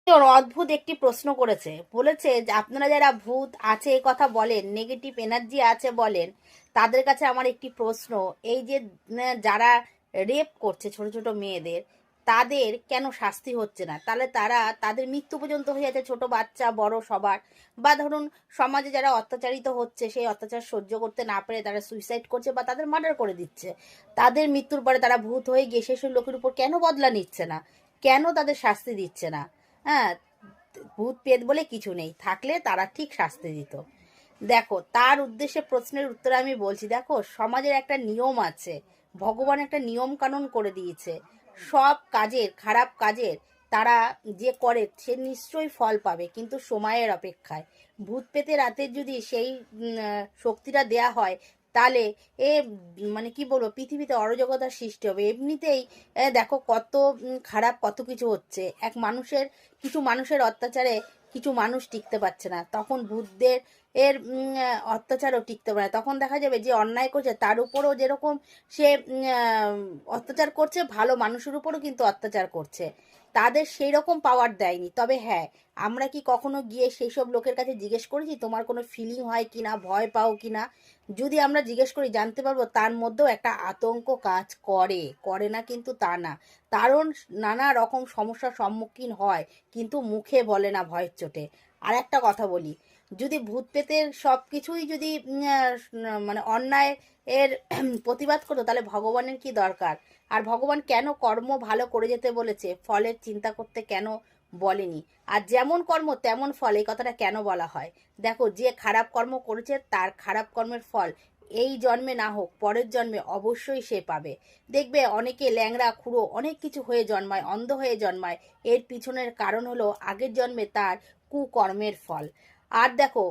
ওর অদ্ভুত একটি প্রশ্ন করেছে, বলেছে যে আপনারা যারা ভূত আছে এ কথা বলেন, নেগেটিভ এনার্জি আছে বলেন, তাদের কাছে আমার একটি প্রশ্ন, এই যে যারা রেপ করছে ছোট ছোট মেয়েদের, তাদের কেন শাস্তি হচ্ছে না? তাহলে তারা তাদের মৃত্যু পর্যন্ত হয়ে যাচ্ছে, ছোট বাচ্চা বড় সবার। বা ধরুন সমাজে যারা অত্যাচারিত হচ্ছে, সেই অত্যাচার সহ্য করতে না পেরে তারা সুইসাইড করছে বা তাদের মার্ডার করে দিচ্ছে, তাদের মৃত্যুর পরে তারা ভূত হয়ে গিয়ে সেসব লোকের উপর কেন বদলা নিচ্ছে না? কেন তাদের শাস্তি দিচ্ছে না? হ্যাঁ, ভূত পেত বলে কিছু নেই, থাকলে তারা ঠিক শাস্তি দিত। দেখো, তার উদ্দেশ্যে প্রশ্নের উত্তরে আমি বলছি, দেখো সমাজের একটা নিয়ম আছে, ভগবান একটা নিয়ম কানুন করে দিয়েছে। সব কাজের, খারাপ কাজের তারা যে করে সে নিশ্চয়ই ফল পাবে, কিন্তু সময়ের অপেক্ষায়। ভূত পেতে রাতের যদি সেই শক্তিটা দেয়া হয়, তাহলে এ মানে কি বলবো, পৃথিবীতে অরাজকতার সৃষ্টি হবে এমনিতেই। দেখো কত খারাপ কত কিছু হচ্ছে, এক মানুষের, কিছু মানুষের অত্যাচারে কিছু মানুষ টিকতে পারছে না, তখন ভূতদের অত্যাচারও টিকতে পারে না। তখন দেখা যাবে যে অন্যায় করছে তার উপরও যেরকম সে অত্যাচার করছে, ভালো মানুষের উপরও কিন্তু অত্যাচার করছে। তাদের সেই রকম পাওয়ার দেয়নি। তবে হ্যাঁ, আমরা কি কখনো গিয়ে সেই সব লোকের কাছে জিজ্ঞেস করেছি তোমার কোনো ফিলিং হয় কি না, ভয় পাও কি না? যদি আমরা জিজ্ঞেস করি জানতে পারবো তার মধ্যেও একটা আতঙ্ক কাজ করে, করে না কিন্তু তা না। কারণ নানা রকম সমস্যার সম্মুখীন হয়, কিন্তু মুখে বলে না ভয়ের চোটে। আর একটা কথা বলি, যদি ভূত পেতের সব কিছুই যদি মানে অন্যায় এর প্রতিবাদ করতো, তাহলে ভগবানের কি দরকার? আর ভগবান কেন কর্ম ভালো করে যেতে বলেছে, ফলের চিন্তা করতে কেন বলেনি? আর যেমন কর্ম তেমন ফল, এই কথাটা কেন বলা হয়? দেখো, যে খারাপ কর্ম করেছে তার খারাপ কর্মের ফল এই জন্মে না হোক পরের জন্মে অবশ্যই সে পাবে। দেখবে অনেকে ল্যাংড়া খুঁড়ো অনেক কিছু হয়ে জন্মায়, অন্ধ হয়ে জন্মায়, এর পিছনের কারণ হলো আগের জন্মে তার কুকর্মের ফল। আর দেখো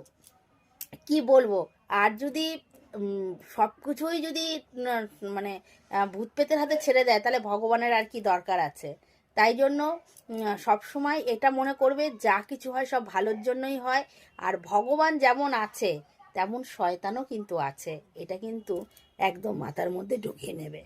কি বলবো, আর যদি সব কিছুই যদি মানে ভূত পেতের হাতে ছেড়ে দেয়, তাহলে ভগবানের আর কি দরকার আছে? তাই জন্য সব সময় এটা মনে করবে যা কিছু হয় সব ভালোর জন্যই হয়। আর ভগবান যেমন আছে তেমন শয়তানও কিন্তু আছে, এটা কিন্তু একদম মাথার মধ্যে ঢুকিয়ে নেবে।